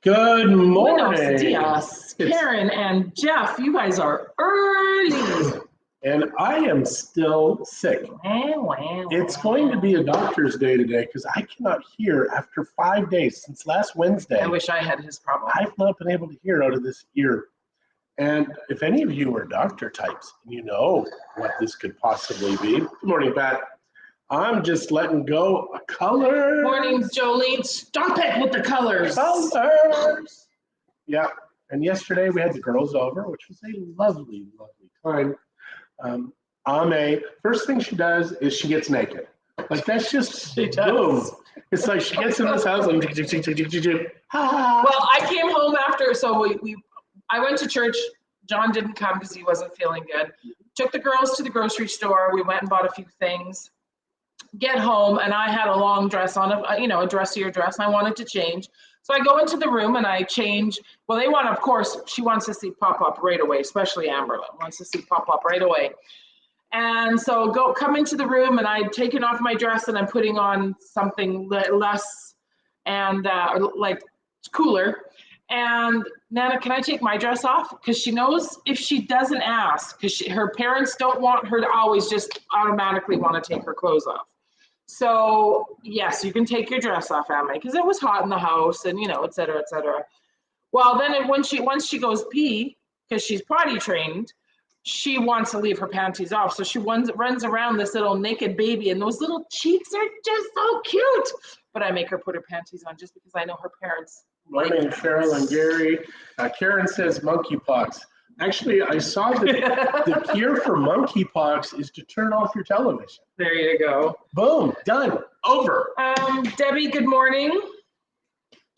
Good Buenos morning. dias, Karen and Jeff. You guys are early. And I am still sick. It's going to be a doctor's day today because I cannot hear after 5 days since last Wednesday. I wish I had his problem. I've not been able to hear out of this ear. And if any of you are doctor types and you know what this could possibly be, good morning, Pat. I'm just letting go of color. Morning, Jolene. Stop it with the colors. Colors. Yeah. And yesterday we had the girls over, which was a lovely, lovely time. First thing she does is she gets naked. Like that's just boom. It's like she gets in this house and Well, I came home after, so I went to church. John didn't come because he wasn't feeling good. Took the girls to the grocery store. We went and bought a few things. Get home, and I had a long dress on, a dressier dress, and I wanted to change. So I go into the room and I change. Well, of course, she wants to see pop-up right away, especially Amberlyn wants to see pop-up right away. And so come into the room, and I'd taken off my dress and I'm putting on something less and like cooler. And Nana, can I take my dress off? Because she knows if she doesn't ask, because her parents don't want her to always just automatically want to take her clothes off. So yes, you can take your dress off, Emma, because it was hot in the house and, et cetera, et cetera. Well, then once she goes pee, because she's potty trained, she wants to leave her panties off. So she runs around this little naked baby, and those little cheeks are just so cute. But I make her put her panties on just because I know her parents. Morning, Cheryl and Gary. Karen says monkeypox. Actually, I saw that the cure for monkeypox is to turn off your television. There you go. Boom, done, over. Debbie, good morning.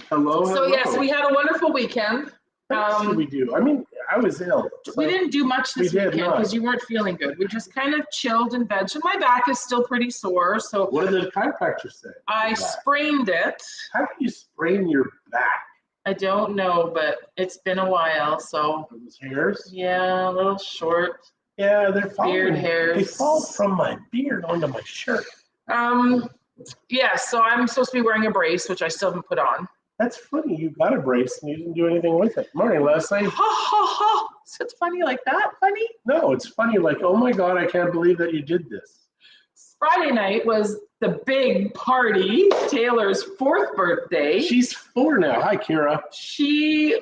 Hello. So yes, we had a wonderful weekend. What did we do? I mean, I was ill. So we didn't do much this weekend because you weren't feeling good. We just kind of chilled and vegged. And my back is still pretty sore. So what did the chiropractor say? I sprained it. How do you sprain your back? I don't know, but it's been a while. So those hairs? Yeah, a little short. Yeah, they're falling. Beard hairs. They fall from my beard onto my shirt. Yeah, so I'm supposed to be wearing a brace, which I still haven't put on. That's funny. You got a brace and you didn't do anything with it. Morning, Leslie. Ha ha ha. So it's funny like that? Funny? No, it's funny like, oh my God, I can't believe that you did this. Friday night was the big party, Taylor's 4th birthday. She's 4 now. Hi, Kira. She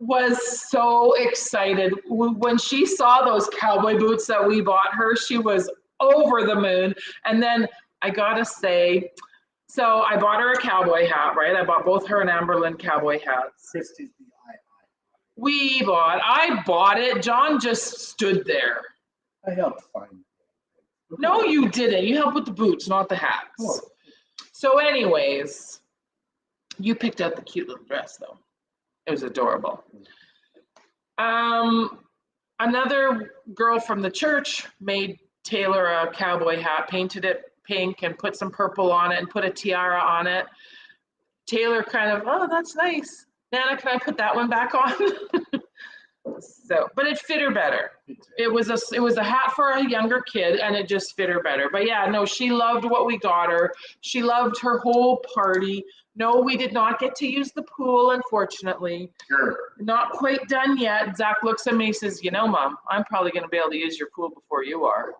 was so excited. When she saw those cowboy boots that we bought her, she was over the moon. And then I gotta say, so I bought her a cowboy hat, right? I bought both her and Amberlyn cowboy hats. Christie's the I bought it. John just stood there. I helped find it. No, you didn't. You helped with the boots, not the hats. Oh. So anyways, you picked out the cute little dress though. It was adorable. Another girl from the church made Taylor a cowboy hat, painted it pink and put some purple on it and put a tiara on it. Taylor kind of, oh, that's nice. Nana, can I put that one back on? So, but it fit her better. It was a hat for a younger kid, and it just fit her better. But yeah, no, she loved what we got her. She loved her whole party. No, we did not get to use the pool, unfortunately. Sure. Not quite done yet. Zach looks at me and says, Mom, I'm probably going to be able to use your pool before you are.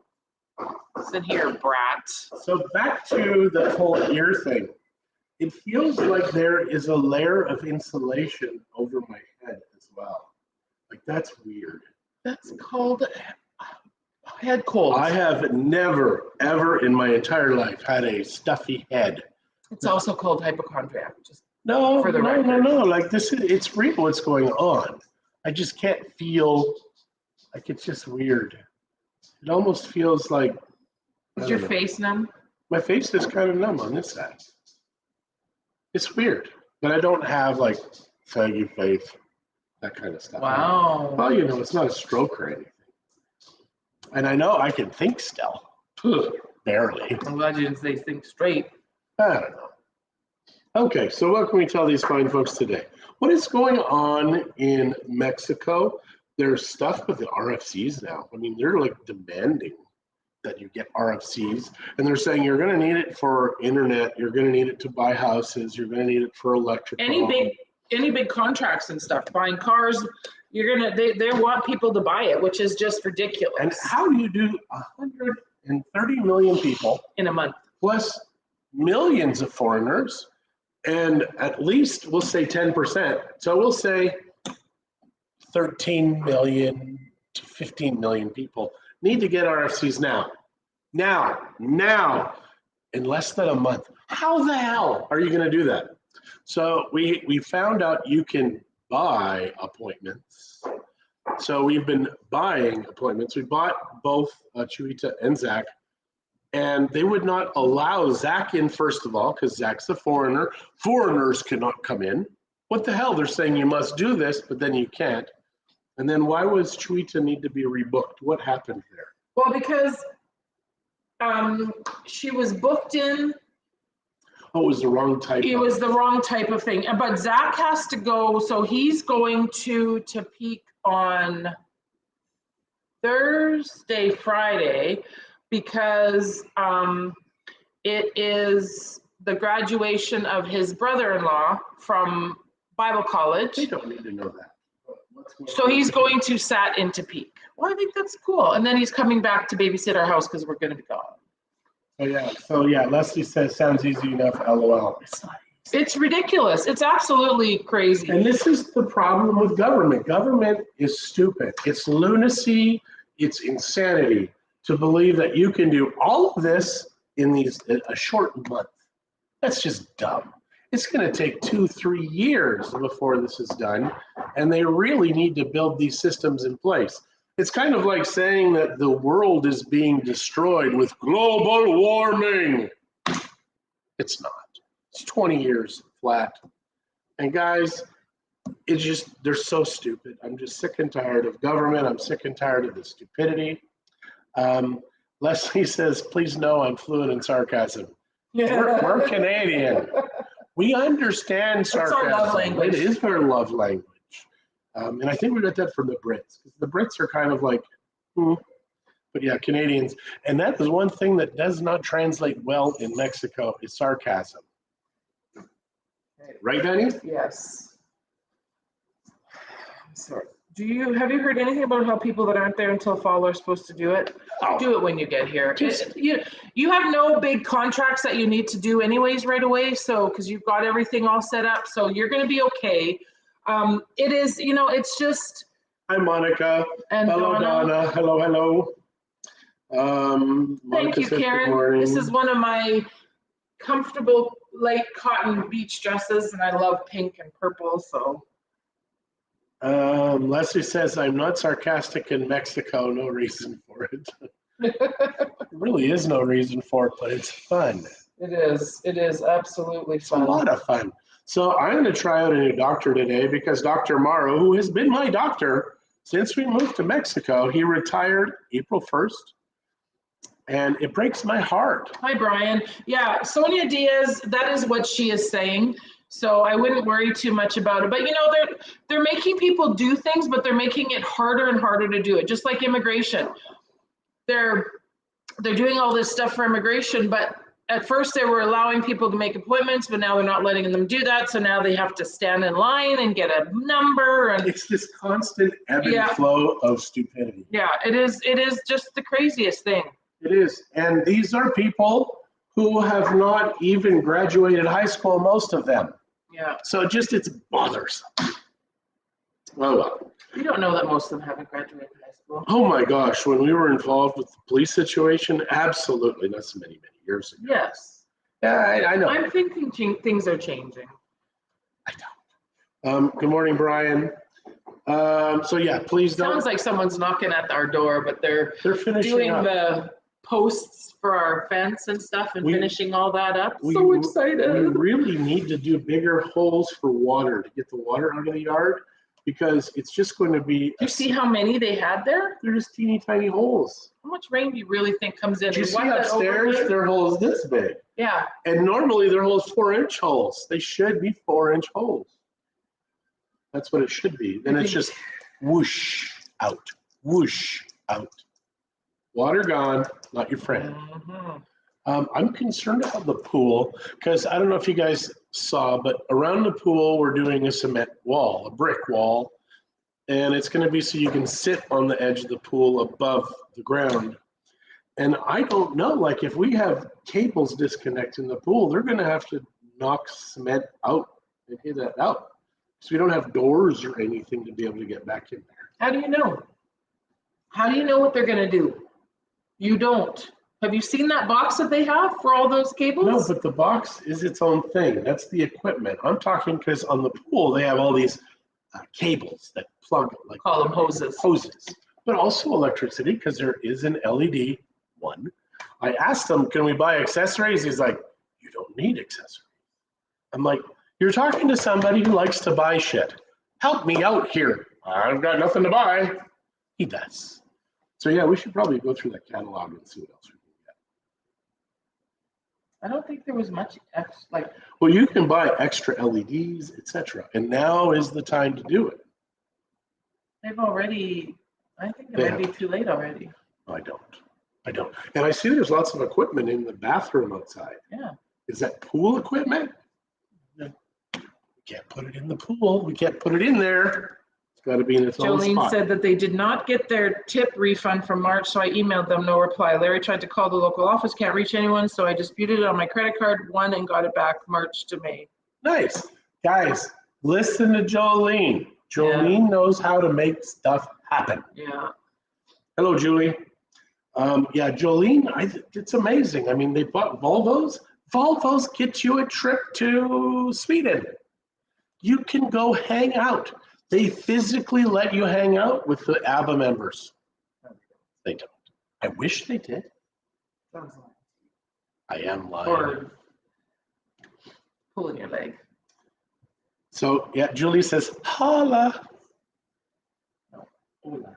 Sit here, brat. So back to the whole ear thing. It feels like there is a layer of insulation over my head as well. Like that's weird. That's called head cold. I have never, ever in my entire life had a stuffy head. It's also called hypochondriac. Just no. Like it's real what's going on. I just can't feel, like it's just weird. It almost feels like. Is your face numb? My face is kind of numb on this side. It's weird, but I don't have like saggy face, that kind of stuff. Wow. Well, it's not a stroke or anything. And I know I can think still. Barely. I'm glad you didn't say think straight. I don't know. Okay, so what can we tell these fine folks today? What is going on in Mexico? There's stuff with the RFCs now. I mean, they're like demanding that you get RFCs, and they're saying you're going to need it for internet, you're going to need it to buy houses, you're going to need it for electrical. Any big any big contracts and stuff, buying cars, they want people to buy it, which is just ridiculous. And how do you do 130 million people in a month plus millions of foreigners, and at least we'll say 10%. So we'll say 13 million to 15 million people need to get RFCs now, in less than a month. How the hell are you going to do that? So we found out you can buy appointments. So we've been buying appointments. We bought both Chuita and Zach, and they would not allow Zach in, first of all, because Zach's a foreigner. Foreigners cannot come in. What the hell? They're saying you must do this, but then you can't. And then why was Chuita need to be rebooked? What happened there? Well, because she was booked in. Oh, it was the wrong type. It was the wrong type of thing. But Zach has to go, so he's going to Topeka on Thursday, Friday, because it is the graduation of his brother-in-law from Bible college. They don't need to know that. So he's going to sat in Topeka. Well, I think that's cool. And then he's coming back to babysit our house because we're going to be gone. So yeah, Leslie says, sounds easy enough, LOL. It's not easy. It's ridiculous. It's absolutely crazy. And this is the problem with government. Government is stupid. It's lunacy. It's insanity to believe that you can do all of this in a short month. That's just dumb. It's going to take 2-3 years before this is done, and they really need to build these systems in place. It's kind of like saying that the world is being destroyed with global warming. It's not. It's 20 years flat. And guys, they're so stupid. I'm just sick and tired of government. I'm sick and tired of the stupidity. Leslie says, please know I'm fluent in sarcasm. We're Canadian. We understand sarcasm. It's our love language. It is our love language. And I think we got that from the Brits. The Brits are kind of like, but yeah, Canadians. And that is one thing that does not translate well in Mexico is sarcasm. Right, Danny? Yes. Sorry. Have you heard anything about how people that aren't there until fall are supposed to do it? Oh. Do it when you get here. You have no big contracts that you need to do anyways right away, so because you've got everything all set up, so you're going to be okay. It is, it's just. Hi, Monica. And hello, Donna. Hello. Thank you, Karen. This is one of my comfortable light cotton beach dresses, and I love pink and purple, so. Leslie says, I'm not sarcastic in Mexico. No reason for it. There really is no reason for it, but it's fun. It is. It is absolutely fun. It's a lot of fun. So I'm going to try out a new doctor today because Dr. Morrow, who has been my doctor since we moved to Mexico, he retired April 1st. And it breaks my heart. Hi, Brian. Yeah, Sonia Diaz, that is what she is saying. So I wouldn't worry too much about it. But they're making people do things, but they're making it harder and harder to do it. Just like immigration. They're doing all this stuff for immigration, but at first they were allowing people to make appointments, but now they're not letting them do that. So now they have to stand in line and get a number. And it's this constant ebb and flow of stupidity. Yeah, it is. It is just the craziest thing. It is. And these are people who have not even graduated high school, most of them. Yeah. So it's bothersome. Oh, well. We don't know that most of them haven't graduated high school. Oh my gosh, when we were involved with the police situation, absolutely, that's many years ago. Yes. Yeah, I know. I'm thinking things are changing. I don't. Good morning, Brian. So yeah, please don't. Sounds like someone's knocking at our door, but they're finishing doing up. The posts for our fence and stuff and finishing all that up. So excited. We really need to do bigger holes for water to get the water out of the yard because it's just going to be. Do you see how many they had there? They're just teeny tiny holes. How much rain do you really think comes in? Do you see upstairs? Their holes this big. Yeah. And normally their holes 4-inch holes. They should be 4-inch holes. That's what it should be. Then it's just whoosh out, whoosh out. Water gone, not your friend. Mm-hmm. I'm concerned about the pool because I don't know if you guys saw, but around the pool, we're doing a cement wall, a brick wall. And it's going to be so you can sit on the edge of the pool above the ground. And I don't know, like if we have cables disconnect in the pool, they're going to have to knock cement out and hit that out. So we don't have doors or anything to be able to get back in there. How do you know? How do you know what they're going to do? You don't. Have you seen that box that they have for all those cables? No, but the box is its own thing. That's the equipment. I'm talking because on the pool, they have all these cables that plug, like Call them hoses. Hoses, but also electricity because there is an LED one. I asked him, can we buy accessories? He's like, you don't need accessories. I'm like, you're talking to somebody who likes to buy shit. Help me out here. I've got nothing to buy. He does. So yeah, we should probably go through that catalog and see what else we can get. I don't think there was much like. Well, you can buy extra LEDs, etc. And now is the time to do it. They've already, I think it might be too late already. I don't. And I see there's lots of equipment in the bathroom outside. Yeah. Is that pool equipment? No. We can't put it in the pool. We can't put it in there. It's got to be in its own Jolene spot. said that they did not get their tip refund from March, so I emailed them, no reply. Larry tried to call the local office, can't reach anyone, so I disputed it on my credit card, won and got it back March to May. Nice. Guys, listen to Jolene. Jolene knows how to make stuff happen. Yeah. Hello, Julie. Yeah, Jolene, it's amazing. I mean, they bought Volvos. Volvos get you a trip to Sweden. You can go hang out. They physically let you hang out with the ABBA members. They don't. I wish they did. I am lying. Or pulling your leg. So, yeah, Julie says, holla. No, hola.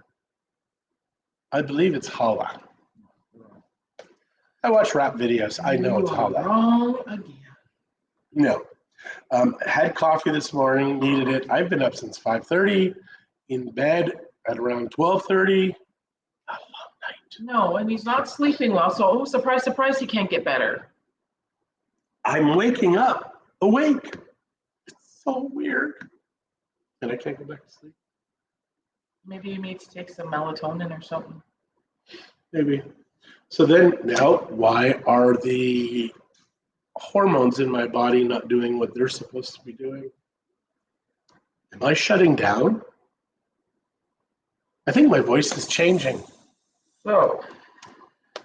I believe it's holla. I watch rap videos. I know it's holla. Wrong again. No. Had coffee this morning, needed it. I've been up since 5:30, in bed at around 12:30. A long night. No, and he's not sleeping well, so surprise, surprise, he can't get better. I'm waking up awake. It's so weird. And I can't go back to sleep. Maybe you need to take some melatonin or something. Maybe. So then now, why are the hormones in my body not doing what they're supposed to be doing? Am I shutting down? I think my voice is changing. So,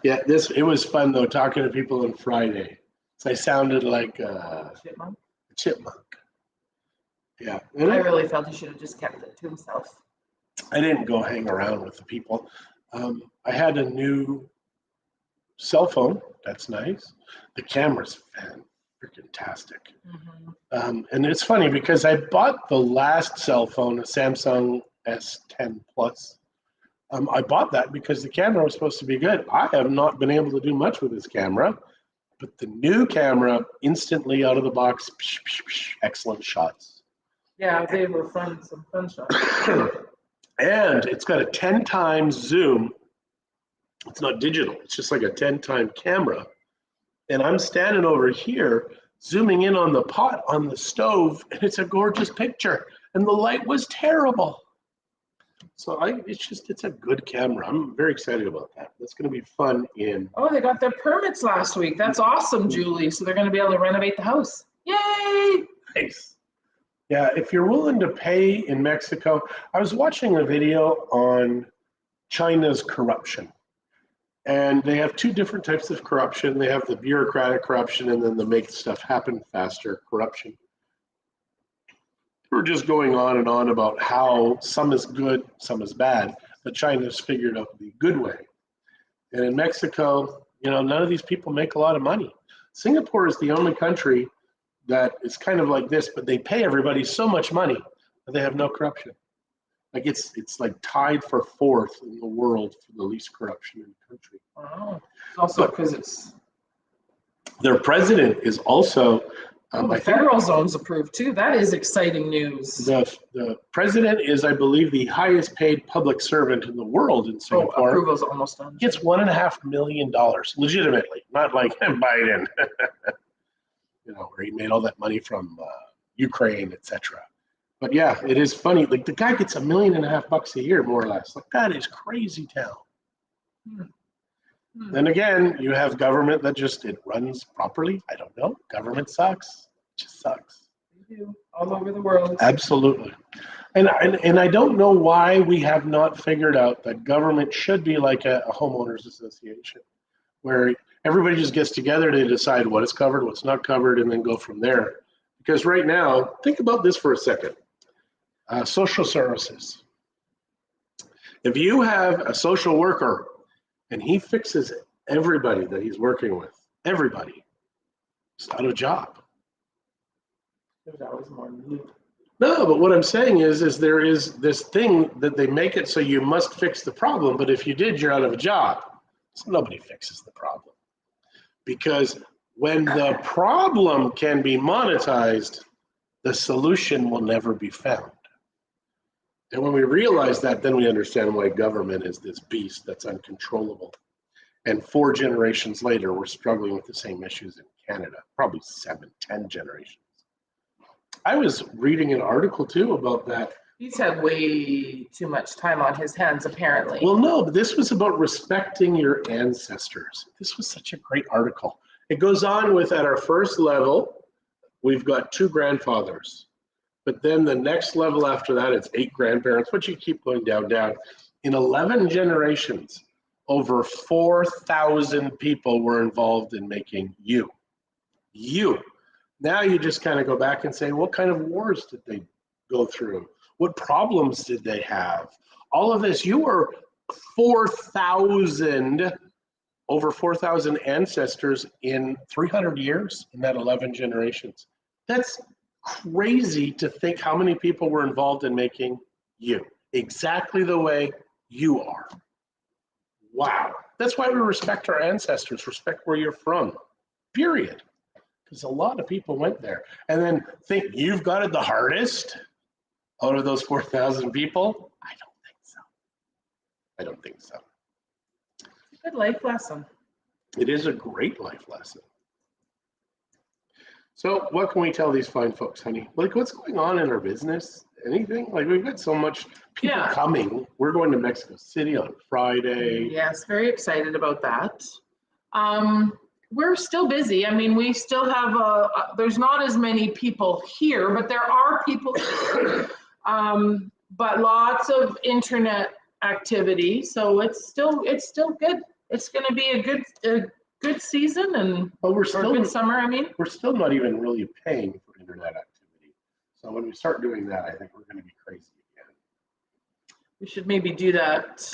Yeah, it was fun though, talking to people on Friday. So I sounded like a chipmunk. Yeah. And I really felt he should have just kept it to himself. I didn't go hang around with the people. I had a new cell phone. That's nice. The camera's fantastic. Mm-hmm. And it's funny because I bought the last cell phone, a Samsung S10 Plus. I bought that because the camera was supposed to be good. I have not been able to do much with this camera, but the new camera, instantly out of the box, excellent shots. Yeah, they were fun, some fun shots. And it's got a 10 times zoom. It's not digital. It's just like a 10-time camera. And I'm standing over here, zooming in on the pot on the stove, and it's a gorgeous picture. And the light was terrible. So it's a good camera. I'm very excited about that. That's going to be fun in. Oh, they got their permits last week. That's awesome, Julie. So they're going to be able to renovate the house. Yay! Nice. Yeah, if you're willing to pay in Mexico, I was watching a video on China's corruption. And they have two different types of corruption. They have the bureaucratic corruption and then the make stuff happen faster corruption. We're just going on and on about how some is good, some is bad, but China's figured out the good way. And in Mexico, none of these people make a lot of money. Singapore is the only country that is kind of like this, but they pay everybody so much money that they have no corruption. Like it's like tied for fourth in the world for the least corruption in the country. Wow. Also because their president is also the federal zone's approved too. That is exciting news. The president is, I believe, the highest paid public servant in the world in Singapore. Approval's almost done. Gets $1.5 million legitimately, not like Biden. where he made all that money from Ukraine, etc. But yeah, it is funny. Like the guy gets $1.5 million a year, more or less. Like that is crazy town. Then again, you have government that it runs properly. I don't know. Government sucks. It just sucks. They do all over the world. Absolutely. And I don't know why we have not figured out that government should be like a homeowners association, where everybody just gets together to decide what is covered, what's not covered, and then go from there. Because right now, think about this for a second. Social services. If you have a social worker and he fixes everybody that he's working with, everybody, he's out of job. There's always more need. No, but what I'm saying is there is this thing that they make it so you must fix the problem, but if you did, you're out of a job. So nobody fixes the problem. Because when the problem can be monetized, the solution will never be found. And when we realize that, then we understand why government is this beast that's uncontrollable. And 4 generations later, we're struggling with the same issues in Canada, probably 7, 10 generations. I was reading an article too about that. He's had way too much time on his hands, apparently. Well, no, but this was about respecting your ancestors. This was such a great article. It goes on with, at our first level, we've got 2 grandfathers. But then the next level after that, it's 8 grandparents, but you keep going down. In 11 generations, over 4,000 people were involved in making you. Now you just kind of go back and say, what kind of wars did they go through? What problems did they have? All of this, you were over 4,000 ancestors in 300 years in that 11 generations. That's crazy to think how many people were involved in making you exactly the way you are. Wow. That's why we respect our ancestors, respect where you're from, period. Because a lot of people went there. And then think you've got it the hardest out of those 4,000 people? I don't think so. It's a good life lesson. It is a great life lesson. So what can we tell these fine folks, honey? Like, what's going on in our business? Anything? Like, we've got so much people coming. We're going to Mexico City on Friday. Yes, very excited about that. We're still busy. I mean, we still have there's not as many people here, but there are people here. But lots of internet activity. So it's still good. It's going to be a good season and we're still a good summer. I mean, we're still not even really paying for internet activity. So when we start doing that, I think we're going to be crazy again. We should maybe do that.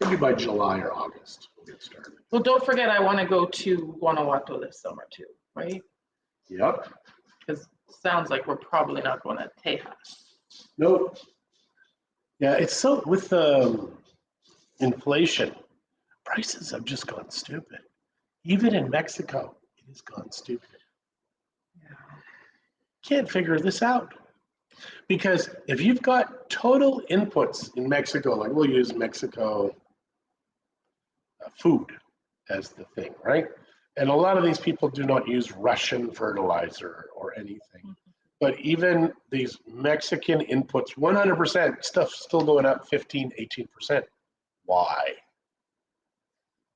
Maybe by July or August we'll get started. Well, don't forget, I want to go to Guanajuato this summer too, right? Yep. Because it sounds like we're probably not going to Tejas. Nope. Yeah, it's so with inflation, prices have just gone stupid. Even in Mexico, it has gone stupid. Yeah. Can't figure this out. Because if you've got total inputs in Mexico, like we'll use Mexico food as the thing, right? And a lot of these people do not use Russian fertilizer or anything. Mm-hmm. But even these Mexican inputs, 100% stuff still going up 15, 18%. Why?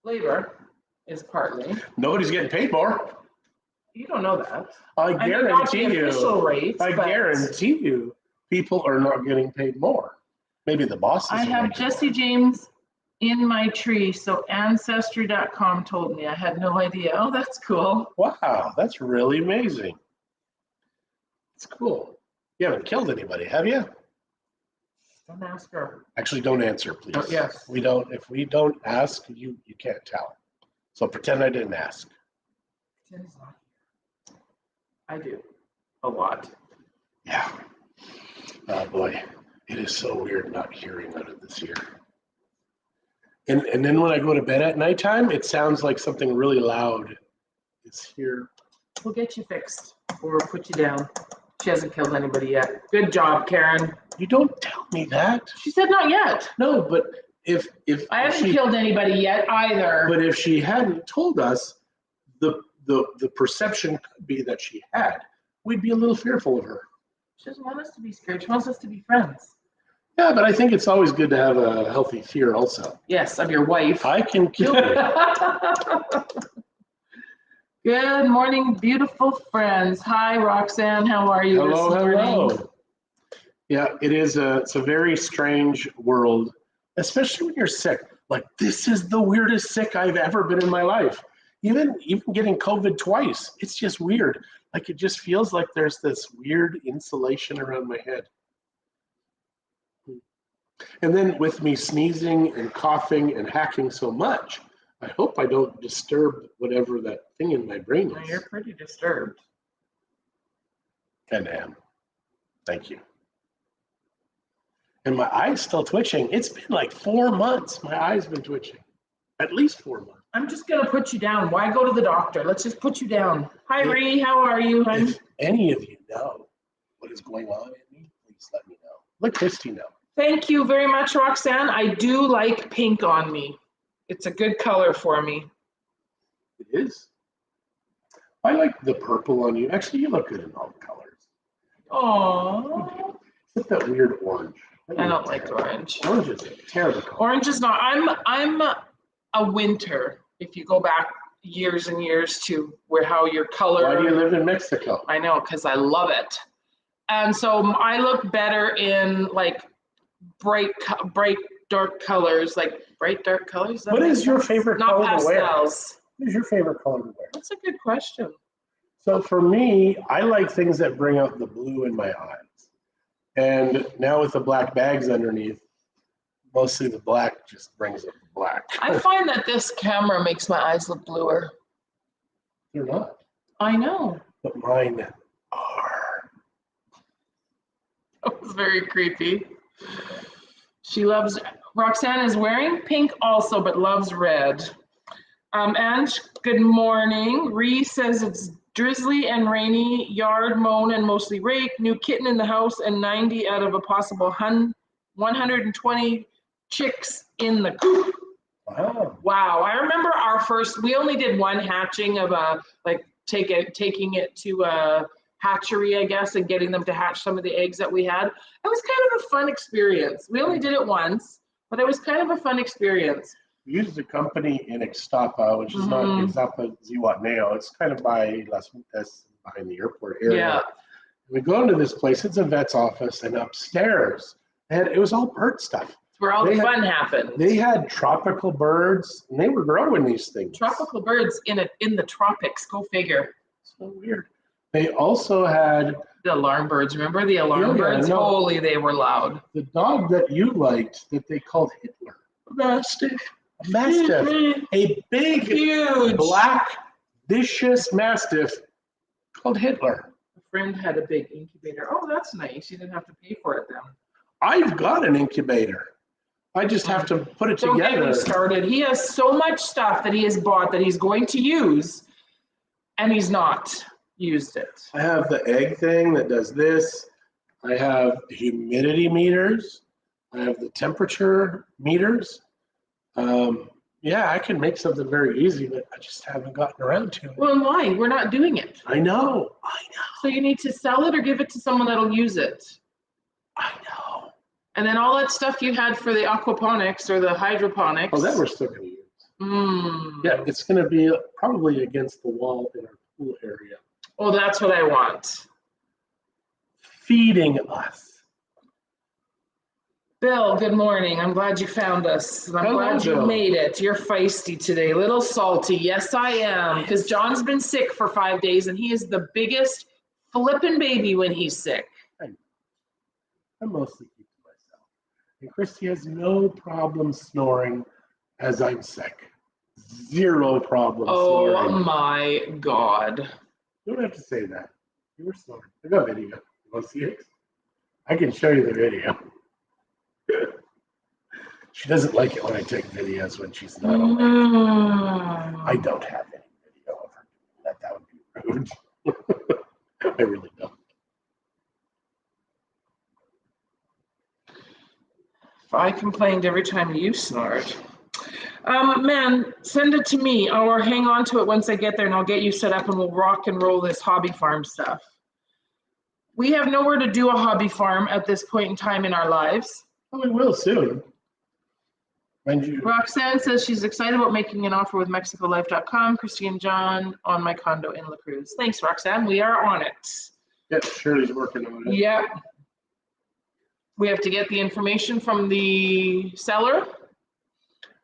Labor is partly. Nobody's getting paid more. You don't know that. I guarantee you. Official rates, I guarantee you, people are not getting paid more. Maybe the bosses. I have Jesse James in my tree, so Ancestry.com told me. I had no idea. Oh, that's cool. Wow, that's really amazing. It's cool. You haven't killed anybody, have you? Don't ask her. Actually, don't answer, please. Oh, yes. We don't. If we don't ask, you can't tell. So pretend I didn't ask. Pretend he's not here. I do a lot. Yeah. Oh boy, it is so weird not hearing out of this ear. And then when I go to bed at nighttime, it sounds like something really loud is here. We'll get you fixed or put you down. She hasn't killed anybody yet. Good job, Karen. You don't tell me that. She said not yet. No, but if I haven't killed anybody yet either. But if she hadn't told us, the perception could be that she had, we'd be a little fearful of her. She doesn't want us to be scared. She wants us to be friends. Yeah, but I think it's always good to have a healthy fear also. Yes, of your wife. I can kill you. Good morning, beautiful friends. Hi, Roxanne. How are you Hello, this morning? hello. Yeah, it's a very strange world, especially when you're sick. Like, this is the weirdest sick I've ever been in my life. Even getting COVID twice, it's just weird. Like, it just feels like there's this weird insulation around my head. And then with me sneezing and coughing and hacking so much, I hope I don't disturb whatever that thing in my brain Well, is. you're pretty disturbed. And am. Thank you. And my eye's still twitching. It's been like 4 months. My eye's been twitching. At least 4 months. I'm just going to put you down. Why go to the doctor? Let's just put you down. Hi, If- Ree. How are you? If any of you know what is going on in me, please let me know. Let Christie know. Thank you very much, Roxanne. I do like pink on me. It's a good color for me. It is. I like the purple on you. Actually, you look good in all the colors. Aww. Except that weird orange. I don't like orange. Orange is a terrible color. Orange is not. I'm a winter. If you go back years and years to how your color. Why do you live in Mexico? I know, because I love it. And so I look better in like bright dark colors, like bright dark colors. What is your favorite Not color to wear? pastels. What is your favorite color to wear? That's a good question. So for me, I like things that bring out the blue in my eyes. And now with the black bags underneath, mostly the black just brings out the black. I find that this camera makes my eyes look bluer. They're not, I know. but mine are. That was very creepy. Roxanne is wearing pink also, but loves red. Ange, good morning. Ree says it's drizzly and rainy, yard mown and mostly raked, new kitten in the house, and 90 out of a possible 120 chicks in the coop. Wow. Wow. I remember we only did one hatching of taking it to a hatchery, I guess, and getting them to hatch some of the eggs that we had. It was kind of a fun experience. We only did it once, but it was kind of a fun experience. We used a company in Ixtapa, which is not Ixtapa, Zihuatanejo. It's kind of by Las Juntas, behind the airport area. Yeah. We go into this place, it's a vet's office, and upstairs, it was all bird stuff. It's where all the fun happened. They had tropical birds, and they were growing these things. Tropical birds in the tropics, go figure. So weird. They also had the alarm birds. Remember the alarm birds? No. Holy, they were loud. The dog that you liked that they called Hitler. Mastiff. A mastiff. A big, huge, black, vicious mastiff called Hitler. A friend had a big incubator. Oh, that's nice. You didn't have to pay for it then. I've got an incubator. I just have to put it together. Don't get me started. He has so much stuff that he has bought that he's going to use, and he's not used it. I have the egg thing that does this. I have humidity meters. I have the temperature meters. Yeah, I can make something very easy, but I just haven't gotten around to it. Well, and why? We're not doing it. I know. So you need to sell it or give it to someone that'll use it. I know. And then all that stuff you had for the aquaponics or the hydroponics. Oh, that we're still going to use. Yeah, it's going to be probably against the wall in our pool area. Oh, that's what I want. Feeding us. Bill, good morning. I'm glad you found us. I'm glad you made it. You're feisty today, a little salty. Yes, I am, because John's been sick for 5 days, and he is the biggest flippin' baby when he's sick. I mostly keep to myself. And Christie has no problem snoring as I'm sick. Zero problem snoring. Oh my God. You don't have to say that. You were snoring. I got video. You want to see it? I can show you the video. She doesn't like it when I take videos when she's not awake. I don't have any video of her. That would be rude. I really don't. I complained every time you snored. Man, send it to me or hang on to it once I get there and I'll get you set up and we'll rock and roll this hobby farm stuff. We have nowhere to do a hobby farm at this point in time in our lives. Oh, we will soon. Roxanne says she's excited about making an offer with MexicoLife.com. Christie and John on my condo in La Cruz. Thanks, Roxanne. We are on it. Yep, Shirley's working on it. Yep. We have to get the information from the seller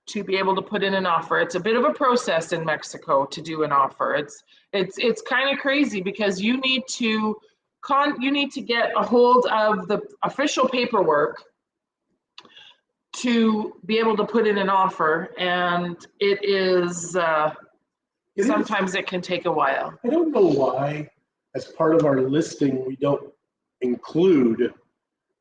to be able to put in an offer. It's a bit of a process in Mexico to do an offer. It's kind of crazy because you need to get a hold of the official paperwork to be able to put in an offer, and it is sometimes it can take a while. I don't know why, as part of our listing, we don't include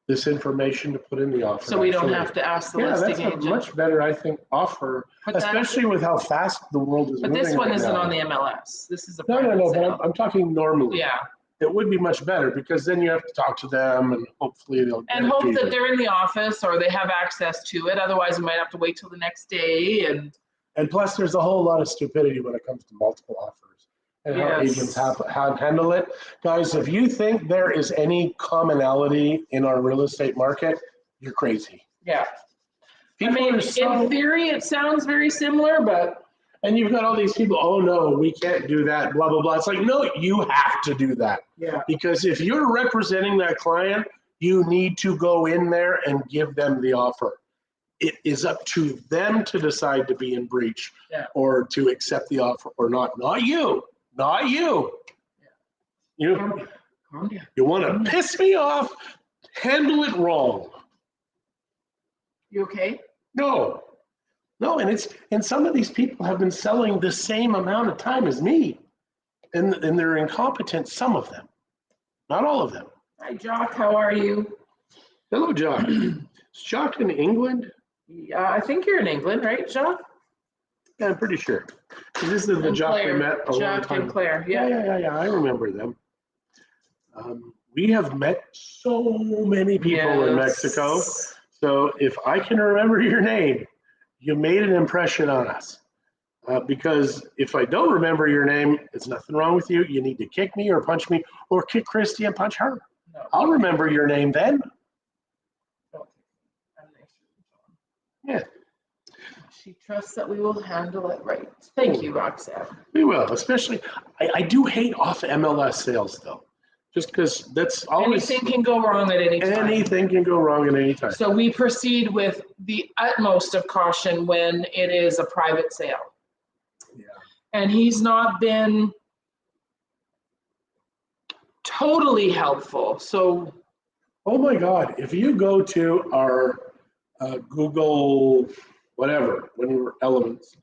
this information to put in the offer. So we don't have to ask the listing agent. That's a much better, I think, offer, especially with how fast the world is moving. But this one right isn't now. on the MLS. This is a No, sale. but I'm talking normally. Yeah. It would be much better because then you have to talk to them and hopefully they'll get And it hope to that you. they're in the office or they have access to it. Otherwise, we might have to wait till the next day. And plus, there's a whole lot of stupidity when it comes to multiple offers and how Yes. agents have handle it. Guys, if you think there is any commonality in our real estate market, you're crazy. Yeah. People I mean, are so, in theory, it sounds very similar, but and you've got all these people, oh no, we can't do that, blah, blah, blah. It's like, no, you have to do that. yeah. Because if you're representing that client, you need to go in there and give them the offer. It is up to them to decide to be in breach or to accept the offer or not. Not you. Not you. Yeah. You want to piss me off? Handle it wrong. You okay? No. No, and some of these people have been selling the same amount of time as me. And they're incompetent, some of them. Not all of them. Hi, Jock. How are you? Hello, Jock. Is Jock in England? Yeah, I think you're in England, right, Jock? Yeah, I'm pretty sure. This is the And Jock we Claire. met a long Jock time and ago. Claire. Yeah. Yeah. I remember them. We have met so many people in Mexico. So if I can remember your name, you made an impression on us. Because if I don't remember your name, it's nothing wrong with you. You need to kick me or punch me or kick Christie and punch her. No. I'll remember your name then. Yeah. She trusts that we will handle it right. Thank you, Roxanne. We will, especially, I do hate off MLS sales though, just because that's always. Anything can go wrong at any time. Anything can go wrong at any time. So we proceed with the utmost of caution when it is a private sale. Yeah. And he's not been totally helpful. So, Oh my God, if you go to our Google, whatever, when we were Elements,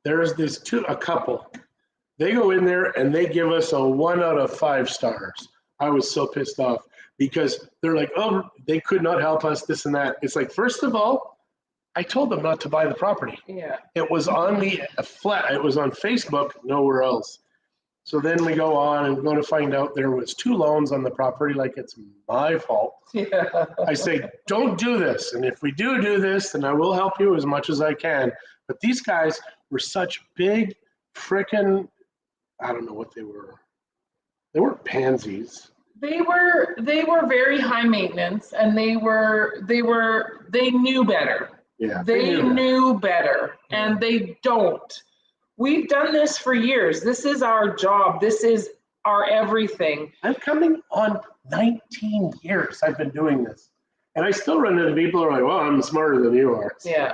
there's a couple. They go in there and they give us a 1 out of 5 stars. I was so pissed off because they're like, oh, they could not help us, this and that. It's like, first of all, I told them not to buy the property. yeah. It was on the flat. It was on Facebook, nowhere else. So then we go on and go to find out there was 2 loans on the property, like it's my fault. Yeah. I say, don't do this. And if we do this, then I will help you as much as I can. But these guys were such big frickin', I don't know what they were. They weren't pansies. They were very high maintenance and they knew better. Yeah. They knew better and they don't. We've done this for years. This is our job. This is our everything. I'm coming on 19 years I've been doing this. And I still run into people who are like, well, I'm smarter than you are. Yeah.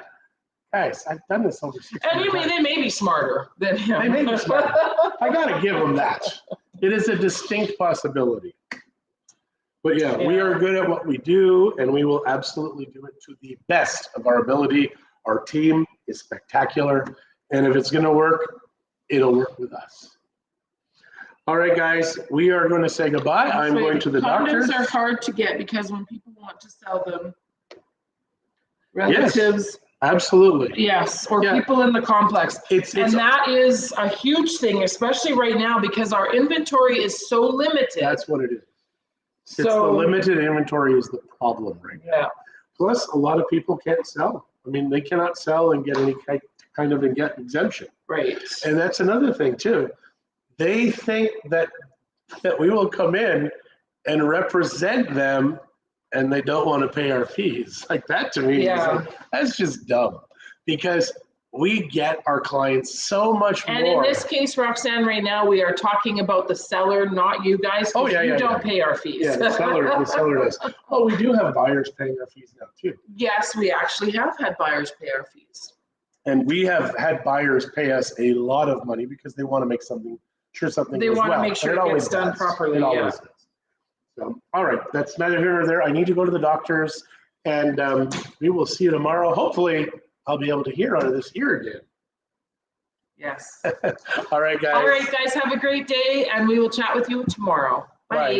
Guys, I've done this over 6 And you mean they may be smarter than him. They may be smarter. I got to give them that. It is a distinct possibility. But yeah, we are good at what we do, and we will absolutely do it to the best of our ability. Our team is spectacular, and if it's going to work, it'll work with us. All right, guys, we are going to say goodbye. I'm going to the doctor. Condoms are hard to get because when people want to sell them, relatives. Absolutely. Yes, or people in the complex. And that is a huge thing, especially right now because our inventory is so limited. That's what it is. It's the limited inventory is the problem right now. Yeah. Plus, a lot of people can't sell. I mean, they cannot sell and get any kind of exemption. Right. And that's another thing too. They think that we will come in and represent them and they don't want to pay our fees. Like that to me, is like, that's just dumb because we get our clients so much more. And in this case, Roxanne, right now, we are talking about the seller, not you guys. Oh, yeah, you don't pay our fees. Yeah, the seller does. Oh, we do have buyers paying our fees now too. Yes, we actually have had buyers pay our fees. And we have had buyers pay us a lot of money because they want to make something goes well. They want to make sure it gets done properly. It always does. So, all right, that's neither here nor there. I need to go to the doctors, and we will see you tomorrow. Hopefully, I'll be able to hear out of this ear again. Yes. All right, guys. All right, guys, have a great day, and we will chat with you tomorrow. Bye.